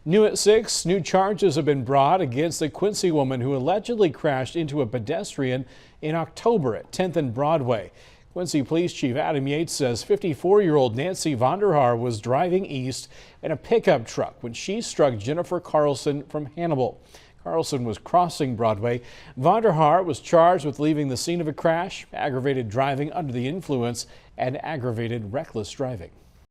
New at 6, new charges have been brought against the Quincy woman who allegedly crashed into a pedestrian in October at 10th and Broadway. Quincy Police Chief Adam Yates says 54-year-old Nancy Vonderhaar was driving east in a pickup truck when she struck Jennifer Carlson from Hannibal. Carlson was crossing Broadway. Vonderhaar was charged with leaving the scene of a crash, aggravated driving under the influence, and aggravated reckless driving.